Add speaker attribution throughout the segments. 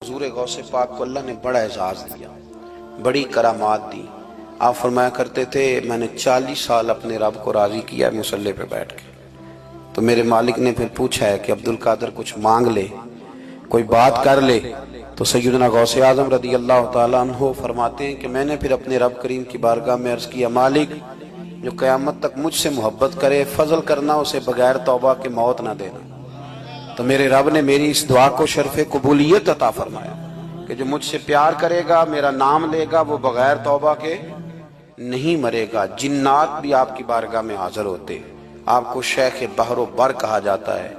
Speaker 1: حضور غوث پاک کو اللہ نے بڑا اعزاز دیا، بڑی کرامات دی۔ آپ فرمایا کرتے تھے میں نے 40 سال اپنے رب کو راضی کیا ہے مصلی پہ بیٹھ کے۔ تو میرے مالک نے پھر پوچھا ہے کہ عبدالقادر کچھ مانگ لے، کوئی بات کر لے، تو سیدنا غوث اعظم رضی اللہ تعالیٰ عنہ فرماتے ہیں کہ میں نے پھر اپنے رب کریم کی بارگاہ میں عرض کیا، مالک جو قیامت تک مجھ سے محبت کرے فضل کرنا، اسے بغیر توبہ کے موت نہ دینا۔ تو میرے رب نے میری اس دعا کو شرف قبولیت عطا فرمایا کہ جو مجھ سے پیار کرے گا، میرا نام لے گا، وہ بغیر توبہ کے نہیں مرے گا۔ جنات بھی آپ کی بارگاہ میں حاضر ہوتے۔ آپ کو شیخ بحر و بر کہا جاتا ہے۔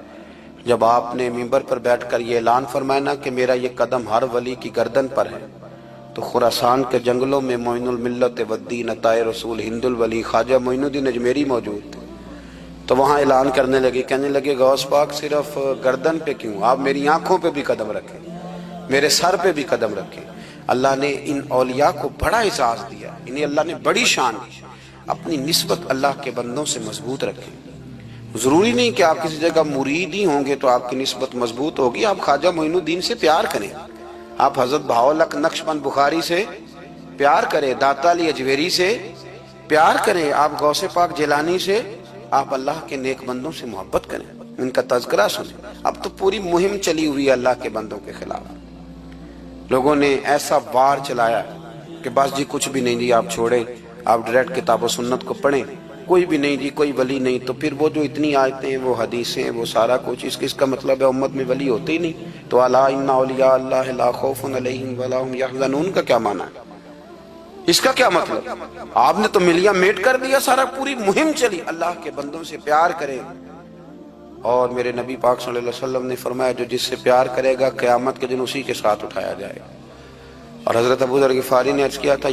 Speaker 1: جب آپ نے منبر پر بیٹھ کر یہ اعلان فرمایا نا کہ میرا یہ قدم ہر ولی کی گردن پر ہے، تو خراسان کے جنگلوں میں معین الملت والدین عطائے رسول ہند الولی خواجہ معین الدین اجمیری موجود تھے۔ تو وہاں اعلان کرنے لگے، کہنے لگے غوث پاک صرف گردن پہ کیوں، آپ میری آنکھوں پہ بھی قدم رکھیں، میرے سر پہ بھی قدم رکھیں۔ اللہ نے ان اولیاء کو بڑا اعزاز دیا، انہیں اللہ نے بڑی شان دی۔ اپنی نسبت اللہ کے بندوں سے مضبوط رکھیں۔ ضروری نہیں کہ آپ کسی جگہ مرید ہی ہوں گے تو آپ کی نسبت مضبوط ہوگی۔ آپ خواجہ معین الدین سے پیار کریں، آپ حضرت بہاءالحق نقشبند بخاری سے پیار کریں، داتا علی اجویری سے پیار کریں، آپ غوث پاک جیلانی سے، آپ اللہ کے نیک بندوں سے محبت کریں، ان کا تذکرہ سنیں۔ اب تو پوری مہم چلی ہوئی ہے اللہ کے بندوں کے خلاف۔ لوگوں نے ایسا وار چلایا کہ بس جی کچھ بھی نہیں جی، آپ چھوڑیں، آپ ڈائریکٹ کتاب و سنت کو پڑھیں، کوئی بھی نہیں جی، کوئی ولی نہیں۔ تو پھر وہ جو اتنی آیتیں، وہ حدیثیں، وہ سارا کچھ، اس کا مطلب ہے امت میں ولی ہوتے ہی نہیں۔ تو الا ان اولیاء اللہ لا خوف علیہم ولا هم يحزنون کا کیا معنی ہے؟ اس کا کیا مطلب؟ آپ نے تو ملیا میٹ کر دیا، سارا پوری مہم چلی۔ اللہ کے بندوں سے پیار کریں، اور میرے نبی پاک صلی اللہ علیہ وسلم نے فرمایا جو جس سے پیار کرے گا قیامت کے دن اسی کے ساتھ اٹھایا جائے گا۔ اور حضرت ابو ذر غفاری نے عرض کیا تھا